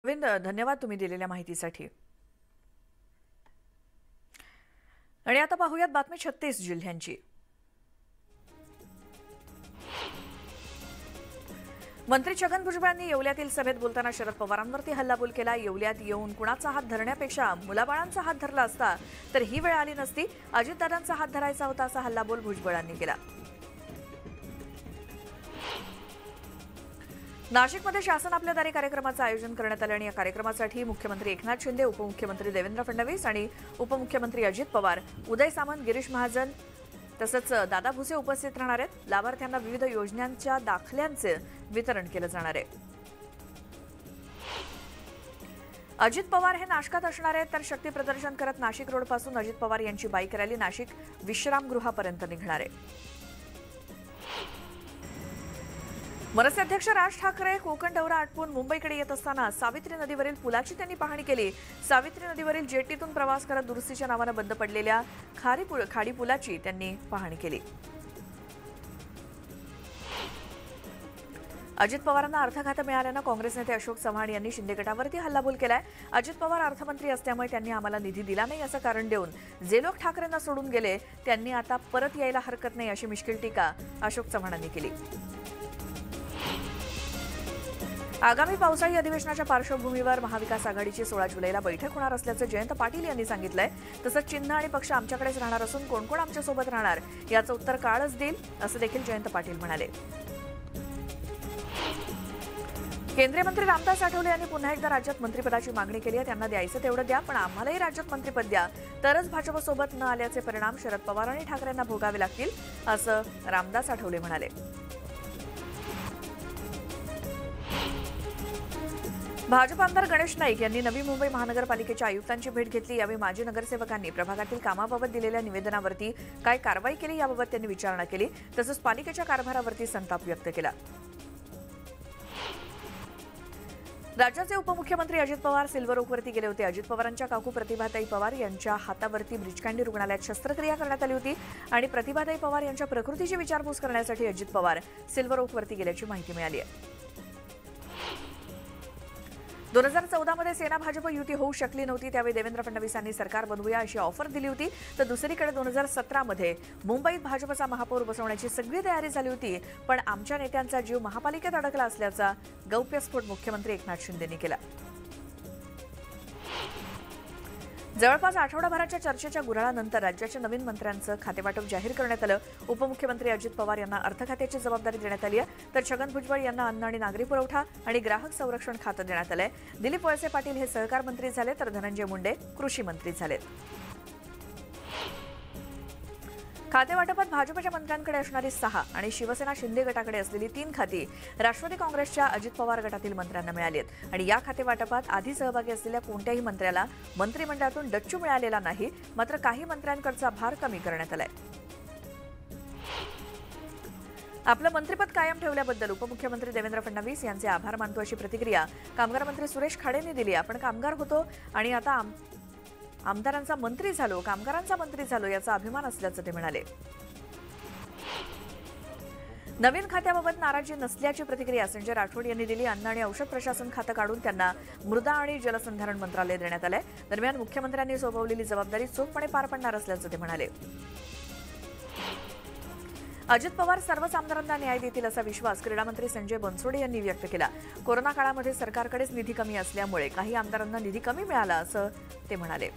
गोविंद, धन्यवाद तुम्ही दिलेल्या माहितीसाठी. आणि आता पाहूयात बातमी 36 जिल्ह्यांची. मंत्री छगन भुजबळांनी येवल्यातील सभेत बोलताना शरद पवारांवरती हल्लाबोल केला. येवल्यात येऊन कुणाचा हात धरण्यापेक्षा मुलाबाळांचा हात धरला असता तर ही वेळ आली नसती. अजितदादांचा हात धरायचा होता असा हल्लाबोल भुजबळांनी केला. नाशिकमध्ये शासन आपल्या दारी कार्यक्रमाचं आयोजन करण्यात आलं आणि या कार्यक्रमासाठी मुख्यमंत्री एकनाथ शिंदे, उपमुख्यमंत्री देवेंद्र फडणवीस आणि उपमुख्यमंत्री अजित पवार, उदय सामंत, गिरीश महाजन तसंच दादा भुसे उपस्थित राहणार आहेत. लाभार्थ्यांना विविध योजनांच्या दाखल्यांचे वितरण केलं जाणार आहे. अजित पवार हे नाशकात असणार आहेत तर शक्ती प्रदर्शन करत नाशिक रोडपासून अजित पवार यांची बाईक रॅली नाशिक विश्रामगृहापर्यंत निघणार आहे. मनसे अध्यक्ष राज ठाकरे कोकण दौरा आटपून मुंबईकडे येत असताना सावित्री नदीवरील पुलाची त्यांनी पाहणी केली. सावित्री नदीवरील जेटीतून प्रवास करत दुरुस्तीच्या नावानं बंद पडलेल्या खाडी पुलाची त्यांनी पाहणी केली. अजित पवारांना अर्थ खातं मिळाल्यानं काँग्रेस नेते अशोक चव्हाण यांनी शिंदे गटावरती हल्लाबोल केलाय. अजित पवार अर्थमंत्री असल्यामुळे त्यांनी आम्हाला निधी दिला नाही असं कारण देऊन जे लोक ठाकरेंना सोडून गेले त्यांनी आता परत यायला हरकत नाही अशी मिश्किल टीका अशोक चव्हाणांनी केली. आगामी पावसाळी अधिवेशनाच्या पार्श्वभूमीवर महाविकास आघाडीची 16 जुलैला बैठक होणार असल्याचं जयंत पाटील यांनी सांगितलंय. तसंच चिन्ह आणि पक्ष आमच्याकडेच राहणार असून कोण कोण आमच्यासोबत राहणार याचं उत्तर काळच देईल असं देखील जयंत पाटील म्हणाले. केंद्रीय मंत्री रामदास आठवले यांनी पुन्हा एकदा राज्यात मंत्रिपदाची मागणी केली आहे. त्यांना द्यायचं तेवढं द्या, पण आम्हालाही राज्यात मंत्रिपद द्या, तरच भाजपसोबत न आल्याचे परिणाम शरद पवार आणि ठाकरेंना भोगावे लागतील असं रामदास आठवले म्हणाले. भाजप आमदार गणेश नाईक यांनी नवी मुंबई महानगरपालिकेच्या आयुक्तांची भेट घेतली. यावेळी माजी नगरसेवकांनी प्रभागातील कामाबाबत दिलेल्या निवेदनावरती काय कारवाई केली याबाबत त्यांनी विचारणा केली. तसंच पालिकेच्या कारभारावरती संताप व्यक्त केला. राज्याचे उपमुख्यमंत्री अजित पवार सिल्वर ओकवरती गेले होते. अजित पवारांच्या काकू प्रतिभाताई पवार यांच्या हातावरती ब्रिचकँडी रुग्णालयात शस्त्रक्रिया करण्यात आली होती आणि प्रतिभाताई पवार यांच्या प्रकृतीची विचारपूस करण्यासाठी अजित पवार सिल्वर ओकवरती गेल्याची माहिती मिळाली आहे. 2014 मध्ये सेना भाजप युती होऊ शकली नव्हती. त्यावेळी देवेंद्र फडणवीसांनी सरकार बनवूया अशी ऑफर दिली होती. तर दुसरीकडे 2017 मध्ये मुंबईत भाजपचा महापौर बसवण्याची सगळी तयारी झाली होती, पण आमच्या नेत्यांचा जीव महापालिकेत अडकला असल्याचा गौप्यस्फोट मुख्यमंत्री एकनाथ शिंदेंनी केला. जवळपास आठवडाभराच्या चर्चेच्या गुऱ्हाळानंतर राज्याच्या नवीन मंत्र्यांचं खातेवाटप जाहीर करण्यात आलं. उपमुख्यमंत्री अजित पवार यांना अर्थ खात्याची जबाबदारी देण्यात आली आहे, तर छगन भुजबळ यांना अन्न आणि नागरी पुरवठा आणि ग्राहक संरक्षण खातं देण्यात आलंय. दिलीप वळसे पाटील हे सहकार मंत्री झाले तर धनंजय मुंडे कृषी मंत्री झालेत. खातेवाटपात भाजपच्या मंत्र्यांकडे असणारी 6 आणि शिवसेना शिंदे गटाकडे असलेली 3 खाती राष्ट्रवादी काँग्रेसच्या अजित पवार गटातील मंत्र्यांना मिळाली आहेत. आणि या खातेवाटपात आधी सहभागी असलेल्या कोणत्याही मंत्र्याला मंत्रिमंडळातून डच्चू मिळालेला नाही. मात्र काही मंत्र्यांकडचा भार कमी करण्यात आलाय. आपलं मंत्रिपद कायम ठेवल्याबद्दल उपमुख्यमंत्री देवेंद्र फडणवीस यांचे आभार मानतो अशी प्रतिक्रिया कामगार मंत्री सुरेश खाडेंनी दिली. आपण कामगार होतो आणि आता आमदारांचा मंत्री झालो, कामगारांचा मंत्री झालो याचा अभिमान असल्याचं ते म्हणाले. नवीन खात्याबाबत नाराजी नसल्याची प्रतिक्रिया संजय राठोड यांनी दिली. अन्न आणि औषध प्रशासन खातं काढून त्यांना मृदा आणि जलसंधारण मंत्रालय देण्यात आलंय. दरम्यान मुख्यमंत्र्यांनी सोपवलेली जबाबदारी चोखपणे पार पडणार असल्याचं ते म्हणाले. अजित पवार सर्वच आमदारांना न्याय देतील असा विश्वास क्रीडामंत्री संजय बनसोडे यांनी व्यक्त केला. कोरोना काळामध्ये सरकारकडेच निधी कमी असल्यामुळे काही आमदारांना निधी कमी मिळाला असं ते म्हणाले.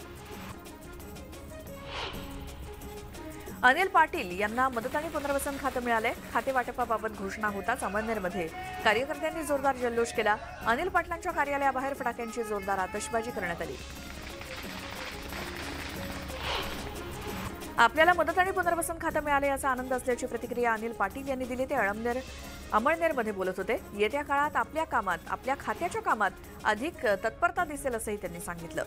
अनिल पाटील यांना मदत आणि पुनर्वसन खातं मिळालंय. खातेवाटपाबाबत घोषणा होताच अमळनेरमध्ये कार्यकर्त्यांनी जोरदार जल्लोष केला. अनिल पाटलांच्या कार्यालयाबाहेर फटाक्यांची जोरदार आतषबाजी करण्यात आली. आपल्याला मदत आणि पुनर्वसन खातं मिळाले याचा आनंद असल्याची प्रतिक्रिया अनिल पाटील यांनी दिली. ते अमळनेरमध्ये बोलत होते. येत्या काळात आपल्या खात्याच्या कामात अधिक तत्परता दिसेल असंही त्यांनी सांगितलं.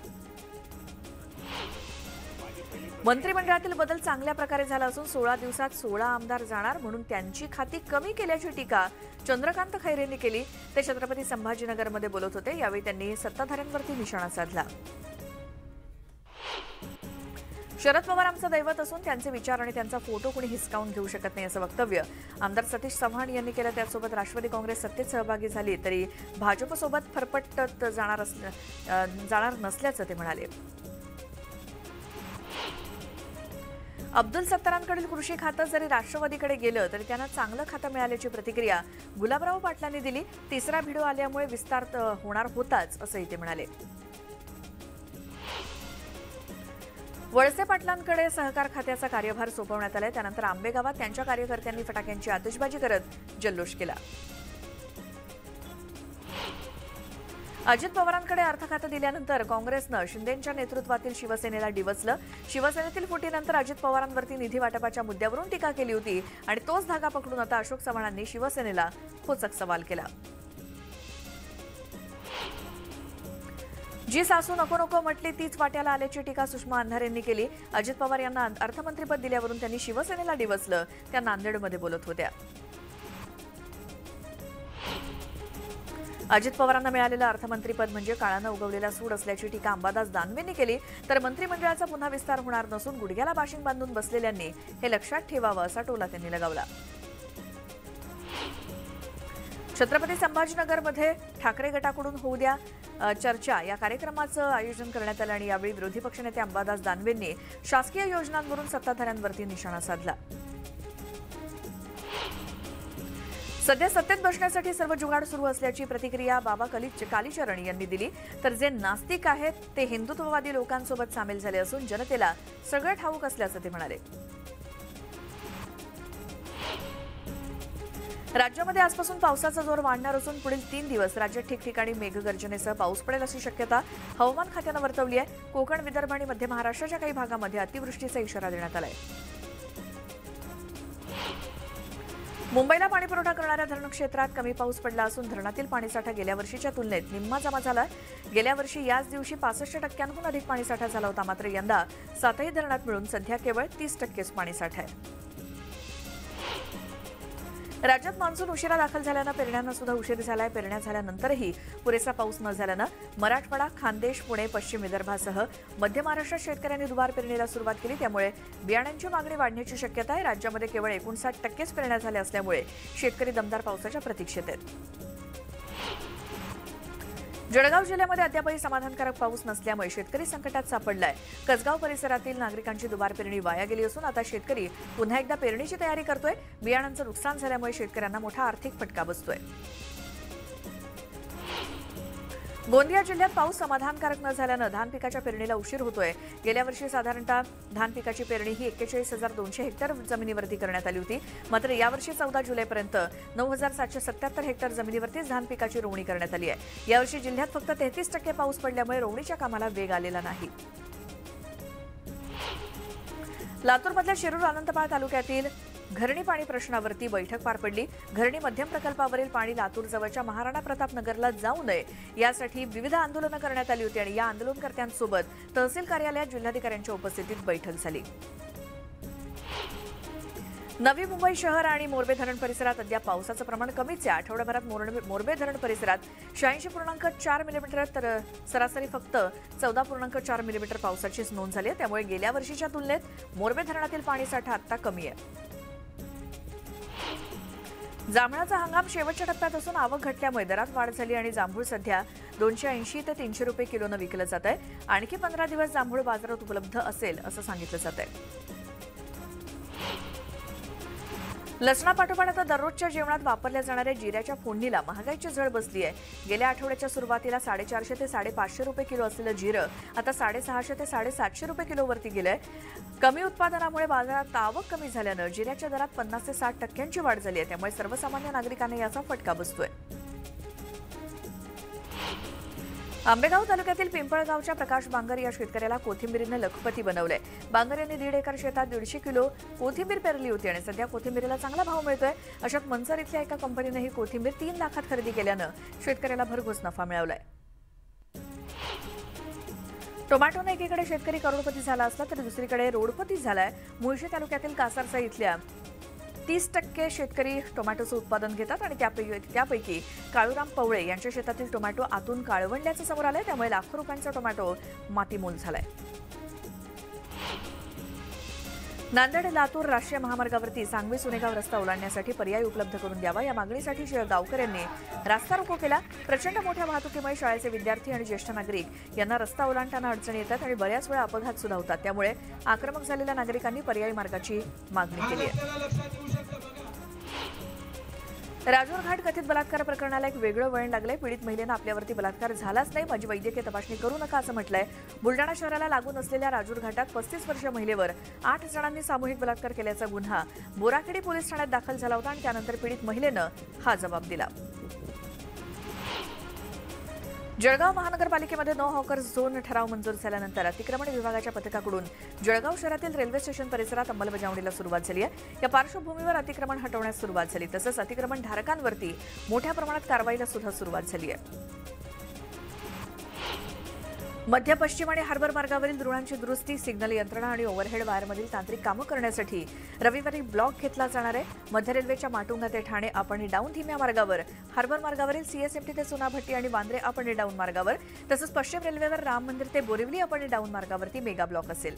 मंत्रिमंडळातील बदल चांगल्या प्रकारे झाला असून 16 दिवसात 16 आमदार जाणार म्हणून त्यांची खाती कमी केल्याची टीका चंद्रकांत खैरेंनी केली. ते छत्रपती संभाजीनगरमध्ये बोलत होते. यावेळी त्यांनी सत्ताधाऱ्यांवरती निशाणा साधला. शरद पवार आमचं दैवत असून त्यांचे विचार आणि त्यांचा फोटो कोणी हिसकावून घेऊ शकत नाही असं वक्तव्य आमदार सतीश चव्हाण यांनी केलं। त्यासोबत राष्ट्रवादी काँग्रेस सत्तेत सहभागी झाली तरी भाजपसोबत फरफटत जाणार नसल्याचं ते म्हणाले। अब्दुल सत्तारांकडील कृषी खातं जरी राष्ट्रवादीकडे गेलं तरी त्यांना चांगलं खातं मिळाल्याची प्रतिक्रिया गुलाबराव पाटलांनी दिली। तिसरा व्हिडिओ आल्यामुळे विस्तार होणार होताच असंही ते म्हणाले। वळसे पाटलांकडे सहकार खात्याचा कार्यभार सोपवण्यात आलाय। त्यानंतर आंबेगावात त्यांच्या कार्यकर्त्यांनी फटाक्यांची आतिषबाजी करत जल्लोष केला। अजित पवारांकडे अर्थ खातं दिल्यानंतर काँग्रेसनं शिंदेंच्या नेतृत्वातील शिवसेनेला डिवचलं। शिवसेनेतील फुटीनंतर अजित पवारांवरती निधी वाटपाच्या मुद्द्यावरून टीका केली होती आणि तोच धागा पकडून आता अशोक चव्हाणांनी शिवसेनेला खोचक सवाल केला। जी सासू नको नको म्हटली तीच वाट्याला आल्याची टीका सुषमा अंधारेंनी केली। अजित पवार यांना अर्थमंत्रीपद दिल्यावरून त्यांनी शिवसेनेला डिवचलं। त्या नांदेडमध्ये बोलत होत्या। अजित पवारांना मिळालेलं अर्थमंत्रीपद म्हणजे काळानं उगवलेला सूड असल्याची टीका अंबादास दानवेंनी केली। तर मंत्रिमंडळाचा पुन्हा विस्तार होणार नसून गुडघ्याला बाशिंग बांधून बसलेल्यांनी हे लक्षात ठेवावं असा टोला त्यांनी लगावला। छत्रपती संभाजीनगरमध्ये ठाकरे गटाकडून होऊ द्या चर्चा या कार्यक्रमाचं आयोजन करण्यात आलं आणि यावेळी विरोधी पक्षनेते अंबादास दानवेंनी शासकीय योजनांवरून सत्ताधाऱ्यांवरती निशाणा साधला। सध्या सत्तेत बसण्यासाठी सर्व जुगाड सुरू असल्याची प्रतिक्रिया बाबा कालीचरण यांनी दिली। तर जे नास्तिक आहेत ते हिंदुत्ववादी लोकांसोबत सामील झाले असून जनतेला सगळं ठाऊक असल्याचं ते म्हणाले। राज्यामध्ये आजपासून पावसाचा जोर वाढणार असून पुढील 3 दिवस राज्यात ठिकठिकाणी मेघगर्जनेसह पाऊस पडेल अशी शक्यता हवामान खात्यानं वर्तवली आहे। कोकण, विदर्भ आणि मध्य महाराष्ट्राच्या काही भागामध्ये अतिवृष्टीचा इशारा देण्यात आलाय। मुंबईला पाणीपुरवठा करणाऱ्या धरण क्षेत्रात कमी पाऊस पडला असून धरणातील पाणीसाठा गेल्या वर्षीच्या तुलनेत निम्मा जमा झाला। गेल्या वर्षी याच दिवशी 65% अधिक पाणीसाठा झाला होता। मात्र यंदा 7ही धरणात मिळून सध्या केवळ 30% पाणीसाठा आहे। राज्यात मान्सून उशिरा दाखल झाल्यानं पेरण्यांना सुद्धा उशीर झालाय। पेरण्या झाल्यानंतरही पुरेसा पाऊस न झाल्यानं मराठवाडा, खान्देश, पुणे, पश्चिम विदर्भासह मध्य महाराष्ट्रात शेतकऱ्यांनी दुबार पेरणीला सुरुवात केली। त्यामुळे बियाण्यांची मागणी वाढण्याची शक्यता आहे। राज्यामध्ये केवळ 59% पेरण्या झाल्या असल्यामुळे शेतकरी दमदार पावसाच्या प्रतीक्षेत आहेत। जळगाव जिल्ह्यामध्ये अद्यापही समाधानकारक पाऊस नसल्यामुळे शेतकरी संकटात सापडलाय। कसगाव परिसरातील नागरिकांची दुबार पेरणी वाया गेली असून आता शेतकरी पुन्हा एकदा पेरणीची तयारी करतोय। बियाणांचं नुकसान झाल्यामुळे शेतकऱ्यांना मोठा आर्थिक फटका बसतोय। गोंदिया जिल्ह्यात पाऊस समाधानकारक न झाल्यानं धान पिकाच्या पेरणीला उशीर होतोय। गेल्या वर्षी साधारणतः धान पिकाची पेरणी ही 41,200 हेक्टर जमिनीवरती करण्यात आली होती। मात्र यावर्षी 14 जुलैपर्यंत 9,777 हेक्टर जमिनीवरतीच धान पिकाची रोवणी करण्यात आली आहे। यावर्षी जिल्ह्यात फक्त 33% पाऊस पडल्यामुळे रोवणीच्या कामाला वेग आलेला नाही। लातूरमधल्या शिरूर अनंतपाळ तालुक्यातील घरणी पाणी प्रश्नावरती बैठक पार पडली। घरणी मध्यम प्रकल्पावरील पाणी लातूर जवळच्या महाराणा प्रताप नगरला जाऊ नये यासाठी विविध आंदोलनं करण्यात आली होती आणि या आंदोलनकर्त्यांसोबत तहसील कार्यालयात जिल्हाधिकाऱ्यांच्या उपस्थितीत बैठक झाली। नवी मुंबई शहर आणि मोरबे धरण परिसरात अद्याप पावसाचं प्रमाण कमीच आहे। आठवड्याभरात मोरबे धरण परिसरात 86.4 मिलीमीटर तर सरासरी फक्त 14.4 मिलीमीटर पावसाचीच नोंद झाली आहे। त्यामुळे गेल्या वर्षीच्या तुलनेत मोरबे धरणातील पाणीसाठा आता कमी आहे। जांभळाचा हंगाम शेवटच्या टप्प्यात असून आवक घटल्यामुळे दरात वाढ झाली आणि जांभूळ सध्या 280 ते 300 रुपये किलोनं विकलं जात आहे। आणखी 15 दिवस जांभूळ बाजारात उपलब्ध असेल असं सांगितलं जात आहे। लसणापाठोपाठ आता दररोजच्या जेवणात वापरल्या जाणाऱ्या जिऱ्याच्या फोडणीला महागाईची झळ बसली आहे। गेल्या आठवड्याच्या सुरुवातीला 450 ते 550 रुपये किलो असलेलं जिरं आता 650 ते 750 रुपये किलोवरती गेलंय। कमी उत्पादनामुळे बाजारात आवक कमी झाल्यानं जिऱ्याच्या दरात 50 ते 60% वाढ झाली आहे। त्यामुळे सर्वसामान्य नागरिकांना याचा फटका बसतोय। आंबेगाव तालुक्यातील पिंपळगावच्या प्रकाश बांगर या शेतकऱ्याला कोथिंबीरीनं लखपती बनवलंय। बांगर यांनी 1.5 एकर शेतात 150 किलो कोथिंबीर पेरली होती आणि सध्या कोथिंबीरीला चांगला भाव मिळतोय। अशात मनसर इथल्या एका कंपनीने ही कोथिंबीर 3 लाखात खरेदी केल्यानं शेतकऱ्याला भरघोस नफा मिळवलाय। टोमॅटोने एकीकडे शेतकरी करोडपती झाला असला तरी दुसरीकडे रोडपती झालाय। मुळशी तालुक्यातील कासारसा इथल्या 30% शेतकरी टोमॅटोचं उत्पादन घेतात आणि त्यापैकी काळूराम पवळे यांच्या शेतातील टोमॅटो आतून काळवंडल्याचं समोर आलंय। त्यामुळे लाखो रुपयांचा टोमॅटो मातीमोल झालाय। नांदेड लातूर राष्ट्रीय महामार्गावरती सांगवी सुनेगाव रस्ता ओलांडण्यासाठी पर्याय उपलब्ध करून द्यावा या मागणीसाठी गावकऱ्यांनी रास्ता रोको केला। प्रचंड मोठ्या वाहतुकीमुळे शाळेचे विद्यार्थी आणि ज्येष्ठ नागरिक यांना रस्ता ओलांडताना अडचणी येतात आणि बऱ्याच वेळा अपघात सुद्धा होतात। त्यामुळे आक्रमक झालेल्या नागरिकांनी पर्यायी मार्गाची मागणी केली आहे। राजूर घाट कथित बलात्कार प्रकरणाला एक वेगळं वळण लागलंय। पीडित महिलेनं आपल्यावरती बलात्कार झालाच नाही, माझी वैद्यकीय तपासणी करू नका असं म्हटलंय। बुलडाणा शहराला लागून असलेल्या राजूर घाटात 35 वर्षीय महिलेवर 8 जणांनी सामूहिक बलात्कार केल्याचा गुन्हा बोराखेडी पोलीस ठाण्यात दाखल झाला होता आणि त्यानंतर पीडित महिलेनं हा जबाब दिला। जळगाव महानगरपालिकेमध्ये नो हॉकर्स झोन ठराव मंजूर झाल्यानंतर अतिक्रमण विभागाच्या पथकाकडून जळगाव शहरातील रेल्वे स्टेशन परिसरात अंमलबजावणीला सुरुवात झाली आहे। या पार्श्वभूमीवर अतिक्रमण हटवण्यास सुरुवात झाली, तसंच अतिक्रमण धारकांवरती मोठ्या प्रमाणात कारवाईला सुद्धा सुरुवात झाली आहे। मध्य पश्चिम आणि हार्बर मार्गावरील रुळांची दुरुस्ती, सिग्नल यंत्रणा आणि ओव्हरहेड वायरमधील तांत्रिक कामं करण्यासाठी रविवारी ब्लॉक घेतला जाणार आहे। मध्य रेल्वेच्या माटुंगा ते ठाणे अप आणि डाऊन धीम्या मार्गावर, हार्बर मार्गावरील सीएसएमटी ते सोनाभट्टी आणि वांद्रे अप आणि डाऊन मार्गावर, तसंच पश्चिम रेल्वेवर राम मंदिर ते बोरिवली अप आणि डाऊन मार्गावरती मेगा ब्लॉक असेल।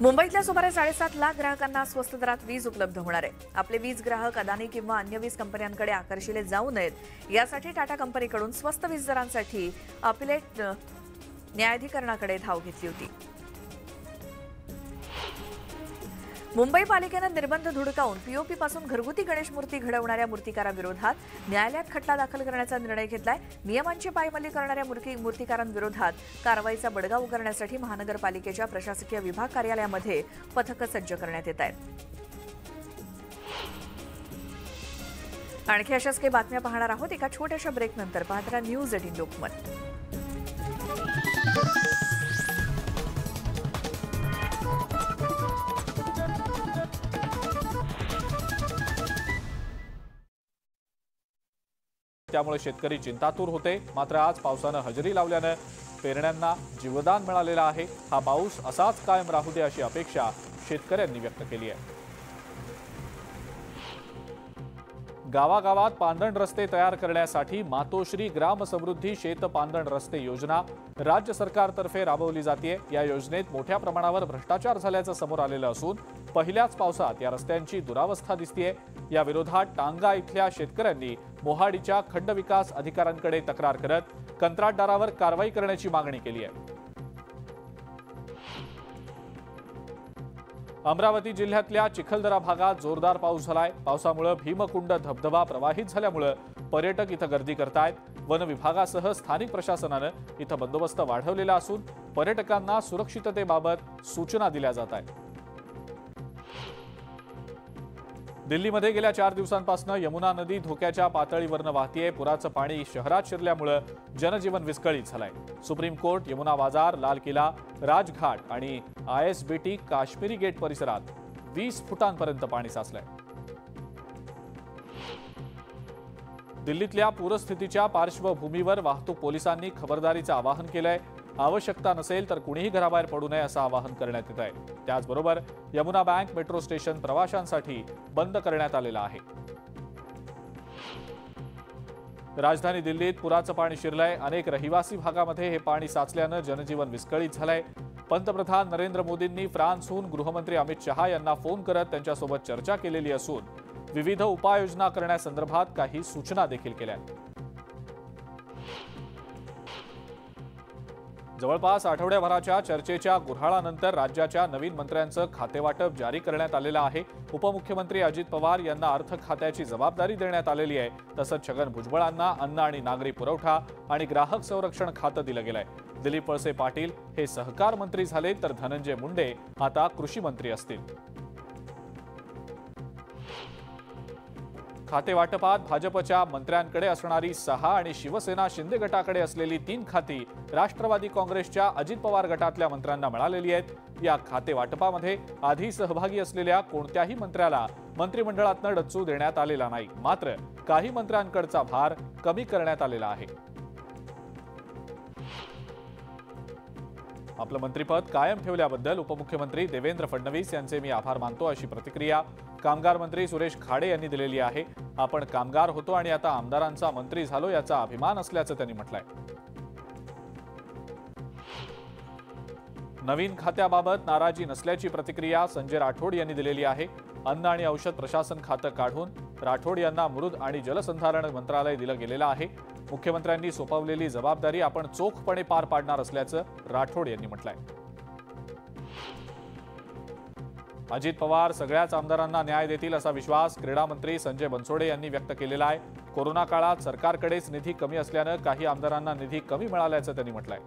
मुंबईतल्या सुमारे 7.5 लाख ग्राहकांना स्वस्त दरात वीज उपलब्ध होणार आहे। आपले वीज ग्राहक अदानी किंवा अन्य वीज कंपन्यांकडे आकर्षिले जाऊ नयेत यासाठी टाटा कंपनीकडून स्वस्त वीज दरांसाठी अपिलेट न्यायाधिकरणाकडे धाव घेतली होती। मुंबई पालिकेनं निर्बंध धुडकावून पीओपी पासून घरगुती गणेश मूर्ती घडवणाऱ्या मूर्तिकारांविरोधात न्यायालयात खटला दाखल करण्याचा निर्णय घेतलाय। नियमांची पायमल्ली करणाऱ्या मूर्तिकारांविरोधात कारवाईचा बडगा उगारण्यासाठी महानगरपालिकेच्या प्रशासकीय विभाग कार्यालयामध्ये पथकं सज्ज करण्यात येत आहेत। आणखी अशाच काही बातम्या पाहणार आहोत एका छोट्याशा ब्रेकनंतर। पाहत रहा न्यूज 18 लोकमत। त्यामुळे शेतकरी चिंतातूर होते। मात्र आज पावसानं हजेरी लावल्यानं पेरण्यांना जीवदान मिळालेलं आहे। हा पाऊस असाच कायम राहू दे अशी अपेक्षा शेतकऱ्यांनी व्यक्त केली आहे। गावागावात पांदण रस्ते तयार करण्यासाठी मातोश्री ग्राम समृद्धी शेत पांदण रस्ते योजना राज्य सरकारतर्फे राबवली जाते। या योजनेत मोठ्या प्रमाणावर भ्रष्टाचार झाल्याचं समोर आलेलं असून पहिल्याच पावसात या रस्त्यांची दुरावस्था दिसतेय। या विरोधात टांगा इथल्या शेतकऱ्यांनी मोहाडीच्या खंड विकास अधिकाऱ्यांकडे तक्रार करत कंत्राटदारावर कारवाई करण्याची मागणी केली आहे। अमरावती जिल्ह्यातल्या चिखलदरा भागात जोरदार पाऊस झालाय। पावसामुळे भीमकुंड धबधबा प्रवाहित झाल्यामुळे पर्यटक इथं गर्दी करतायत। वन विभागासह स्थानिक प्रशासनानं इथं बंदोबस्त वाढवलेला असून पर्यटकांना सुरक्षिततेबाबत सूचना दिल्या जात आहेत। दिल्लीमध्ये गेल्या 4 दिवसांपासून यमुना नदी धोक्याच्या पातळीवरनं वाहतीये। पुराचं पाणी शहरात शिरल्यामुळे जनजीवन विस्कळीत झालंय। सुप्रीम कोर्ट, यमुना बाजार, लाल किल्ला, राजघाट आणि आयएसबीटी काश्मीरी गेट परिसरात 20 फुटांपर्यंत पाणी साचलंय। दिल्लीतल्या पूरस्थितीच्या पार्श्वभूमीवर वाहतूक पोलिसांनी खबरदारीचं आवाहन केलंय। आवश्यकता नसेल तर कुणीही घराबाहेर पडू नये असं आवाहन करण्यात येत आहे। त्याचबरोबर यमुना बँक मेट्रो स्टेशन प्रवाशांसाठी बंद करण्यात आलेलं आहे। राजधानी दिल्लीत पुराचं पाणी शिरलंय। अनेक रहिवासी भागामध्ये हे पाणी साचल्यानं जनजीवन विस्कळीत झालंय। पंतप्रधान नरेंद्र मोदींनी फ्रान्सहून गृहमंत्री अमित शहा यांना फोन करत त्यांच्यासोबत चर्चा केलेली असून विविध उपाययोजना करण्यासंदर्भात काही सूचना देखील केल्या। जवळपास आठवड्याभराच्या चर्चेच्या गुऱ्हाळानंतर राज्याच्या नवीन मंत्र्यांचं खातेवाटप जारी करण्यात आलेलं आहे। उपमुख्यमंत्री अजित पवार यांना अर्थ खात्याची जबाबदारी देण्यात आलेली आहे। तसंच छगन भुजबळांना अन्न आणि नागरी पुरवठा आणि ग्राहक संरक्षण खातं दिलं गेलंय। दिलीप वळसे पाटील हे सहकार मंत्री झाले तर धनंजय मुंडे आता कृषी मंत्री असतील। खातेवाटपात भाजपच्या मंत्र्यांकडे असणारी 6 आणि शिवसेना शिंदे गटाकडे असलेली 3 खाती राष्ट्रवादी काँग्रेसच्या अजित पवार गटातल्या मंत्र्यांना मिळालेली आहेत। या खातेवाटपामध्ये आधी सहभागी असलेल्या कोणत्याही मंत्र्याला मंत्रिमंडळातनं डच्चू देण्यात आलेला नाही। मात्र काही मंत्र्यांकडचा भार कमी करण्यात आलेला आहे। आपलं मंत्रिपद कायम ठेवल्याबद्दल उपमुख्यमंत्री देवेंद्र फडणवीस यांचे मी आभार मानतो अशी प्रतिक्रिया कामगार मंत्री सुरेश खाडे यांनी दिलेली आहे. आपण कामगार होतो आणि आता आमदारांचा मंत्री झालो याचा अभिमान असल्याचं त्यांनी म्हटलंय. नवीन खात्याबाबत नाराजी नसल्याची प्रतिक्रिया संजय राठोड यांनी दिलेली आहे. अन्न आणि औषध प्रशासन खातं काढून राठोड यांना मृद आणि जलसंधारण मंत्रालय दिलं गेलेलं आहे. मुख्यमंत्र्यांनी सोपवलेली जबाबदारी आपण चोखपणे पार पाडणार असल्याचं राठोड यांनी म्हटलंय. अजित पवार सगळ्याच आमदारांना न्याय देतील असा विश्वास क्रीडा मंत्री संजय बनसोडे यांनी व्यक्त केलेला आहे. कोरोना काळात सरकारकडेच निधी कमी असल्यानं काही आमदारांना निधी कमी मिळाल्याचं त्यांनी म्हटलंय.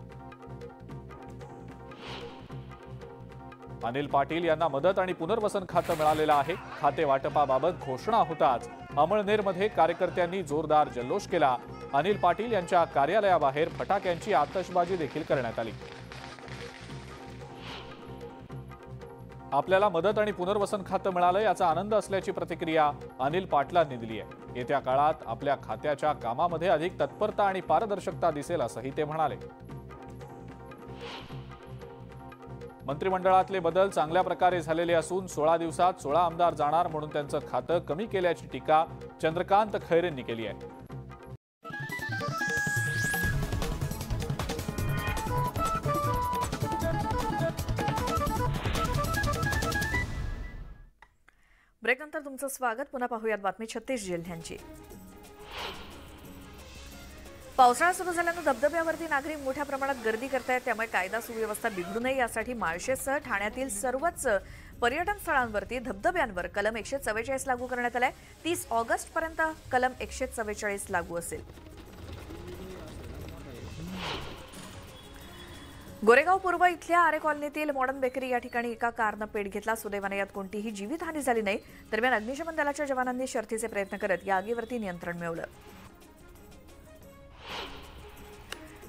अनिल पाटील यांना मदत आणि पुनर्वसन खातं मिळालेलं आहे. खाते वाटपाबाबत घोषणा होताच अमळनेरमध्ये कार्यकर्त्यांनी जोरदार जल्लोष केला. अनिल पाटील यांच्या कार्यालयाबाहेर फटाक्यांची आतषबाजी देखील करण्यात आली. आपल्याला मदत आणि पुनर्वसन खातं मिळालं याचा आनंद असल्याची प्रतिक्रिया अनिल पाटलांनी दिली आहे. येत्या काळात आपल्या खात्याच्या कामामध्ये अधिक तत्परता आणि पारदर्शकता दिसेल असंही ते म्हणाले. मंत्रिमंडळातले बदल चांगल्या प्रकारे झालेले असून 16 दिवसात 16 आमदार जाणार म्हणून त्यांचं खातं कमी केल्याची टीका चंद्रकांत खैरेंनी केली आहे. ब्रेकनंतर तुमचं स्वागत. पुन्हा पाहूयात बातमी 36 जिल्ह्यांची. पावसाळा सुरू झाल्यानं धबधब्यावरती नागरिक मोठ्या प्रमाणात गर्दी करतायत. त्यामुळे कायदा सुव्यवस्था बिघडू नये यासाठी माळशेजसह ठाण्यातील सर्वच पर्यटन स्थळांवरती धबधब्यांवर कलम 144 लागू करण्यात आलाय. 30 ऑगस्टपर्यंत कलम 144 लागू असेल. गोरेगाव पूर्व इथल्या आरे कॉलनीतील मॉडर्न बेकरी या ठिकाणी एका कारनं पेट घेतला. सुदैवाने यात कोणतीही जीवितहानी झाली नाही. दरम्यान अग्निशमन दलाच्या जवानांनी शर्थीचे प्रयत्न करत या आगीवरती नियंत्रण मिळवलं.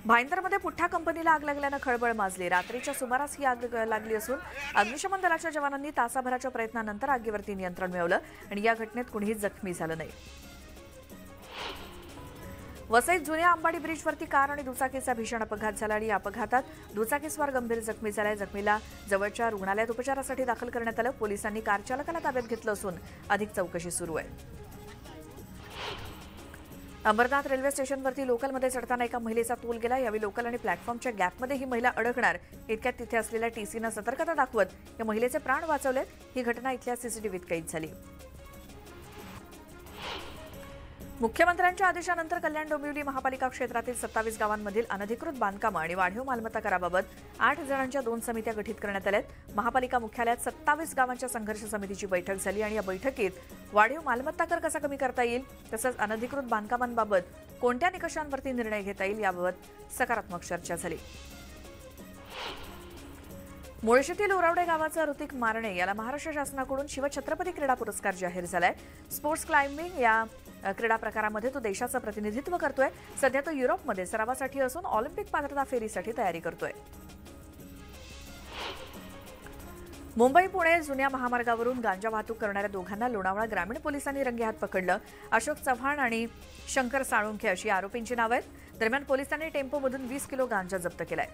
भाईंदरमध्ये पुठ्ठा कंपनीला आग लागल्यानं खळबळ माजली. रात्रीच्या सुमारास ही आग लागली असून अग्निशमन दलाच्या जवानांनी तासाभराच्या प्रयत्नानंतर आगीवरती नियंत्रण मिळवलं आणि या घटनेत कुणीही जखमी झालं नाही. वसईत जुन्या अंबाडी ब्रिजवरती कार आणि दुचाकीचा भीषण अपघात झाला आणि या अपघातात दुचाकीस्वार गंभीर जखमी झालाय. जखमीला जवळच्या रुग्णालयात उपचारासाठी दाखल करण्यात आलं. पोलिसांनी कार चालकाला ताब्यात घेतलं असून अधिक चौकशी सुरू आहे. अंबरनाथ रेल्वे स्टेशनवरती लोकलमध्ये चढताना एका महिलेचा तोल गेला. यावेळी लोकल आणि प्लॅटफॉर्मच्या गॅपमध्ये ही महिला अडकणार इतक्यात तिथे असलेल्या टीसीनं सतर्कता दाखवत या महिलेचे प्राण वाचवले. ही घटना इथल्या सीसीटीव्हीत कैद झाली. मुख्यमंत्र्यांच्या आदेशानंतर कल्याण डोंबिवली महापालिका क्षेत्रातील 27 गावांमधील अनधिकृत बांधकामं आणि वाढीव मालमत्ता कराबाबत 8 जणांच्या 2 समित्या गठीत करण्यात आल्या. महापालिका मुख्यालयात 27 गावांच्या संघर्ष समितीची बैठक झाली आणि या बैठकीत वाढीव मालमत्ता कर कसा कमी करता येईल तसंच अनधिकृत बांधकामांबाबत कोणत्या निकषांवरती निर्णय घेता येईल याबाबत सकारात्मक चर्चा झाली. मुळशीतील उरावडे गावाचा ऋतिक मारणे याला महाराष्ट्र शासनाकडून शिवछत्रपती क्रीडा पुरस्कार जाहीर झालाय. स्पोर्ट्स क्लाइम्बिंग या क्रीडा प्रकारामध्ये तो देशाचं प्रतिनिधित्व करतोय. सध्या तो युरोपमध्ये सरावासाठी असून ऑलिम्पिक पात्रता फेरीसाठी तयारी करतोय. मुंबई पुणे जुन्या महामार्गावरून गांजा वाहतूक करणाऱ्या दोघांना लोणावळा ग्रामीण पोलिसांनी रंगेहात पकडलं. अशोक चव्हाण आणि शंकर साळुंखे अशी आरोपींची नावं आहेत. दरम्यान पोलिसांनी टेम्पोमधून 20 किलो गांजा जप्त केलाय.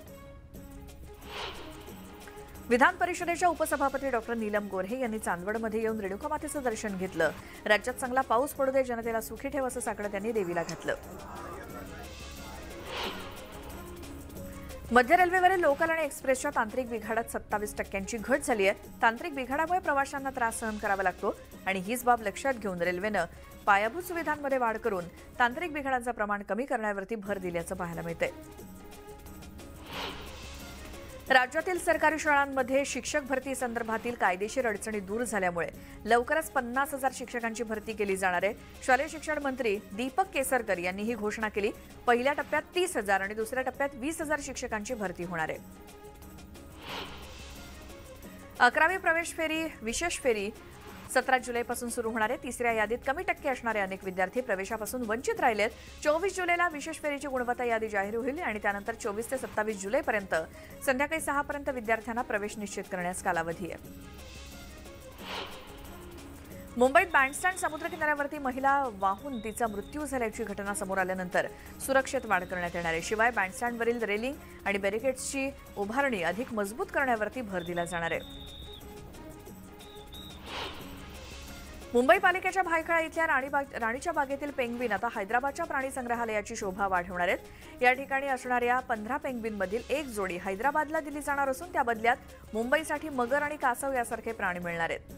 विधान परिषदेच्या उपसभापती डॉक्टर नीलम गोऱ्हे यांनी चांदवडमध्ये येऊन रेणुका मातेचं दर्शन घेतलं. राज्यात चांगला पाऊस पडू दे, जनतेला सुखी ठेव असं साकडं त्यांनी देवीला घातलं. मध्य रेल्वेवरील लोकल आणि एक्सप्रेसच्या तांत्रिक बिघाडात 27% घट झाली आहे. तांत्रिक बिघाडामुळे प्रवाशांना त्रास सहन करावा लागतो आणि हीच बाब लक्षात घेऊन रेल्वेनं पायाभूत सुविधांमध्ये वाढ करून तांत्रिक बिघाडांचं प्रमाण कमी करण्यावरती भर दिल्याचं पाहायला मिळतंय. राज्यातील सरकारी शाळांमध्ये शिक्षक भरती संदर्भातील कायदेशीर अडचणी दूर झाल्यामुळे लवकरच 50,000 शिक्षकांची भरती केली जाणार आहे. शालेय शिक्षण मंत्री दीपक केसरकर यांनी ही घोषणा केली. पहिल्या टप्प्यात 30,000 आणि दुसऱ्या टप्प्यात 20,000 शिक्षकांची भरती होणार आहे. 11वी प्रवेश फेरी विशेष फेरी 17 जुलैपासून सुरू होणार आहे. तिसऱ्या यादीत कमी टक्के असणारे अनेक विद्यार्थी प्रवेशापासून वंचित राहिलेत. 24 जुलैला विशेष फेरीची गुणवत्ता यादी जाहीर होईल आणि त्यानंतर 24 ते 27 जुलैपर्यंत संध्याकाळी 6 पर्यंत विद्यार्थ्यांना प्रवेश निश्चित करण्यास कालावधी आहे. मुंबईत बँडस्टँड समुद्रकिनाऱ्यावरती महिला वाहून तिचा मृत्यू झाल्याची घटना समोर आल्यानंतर सुरक्षेत वाढ करण्यात येणार आहे. शिवाय बँडस्टँडवरील रेलिंग आणि बॅरिकेड्सची उभारणी अधिक मजबूत करण्यावरती भर दिला जाणार आहे. मुंबई पालिकेच्या भायखळा इथल्या राणीच्या बागेतील पेंग्विन आता हैदराबादच्या प्राणी संग्रहालयाची शोभा वाढवणार आहेत। या ठिकाणी असणाऱ्या 15 पेंग्विनमधील एक जोडी हैदराबादला दिली जाणार असून त्या बदल्यात मुंबईसाठी मगर आणि कासव यासारखे प्राणी मिळणार आहेत।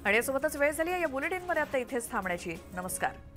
आणि यासोबतच वेळ झाली आहे या बुलेटिनमध्ये आता इथेच थांबण्याची। नमस्कार।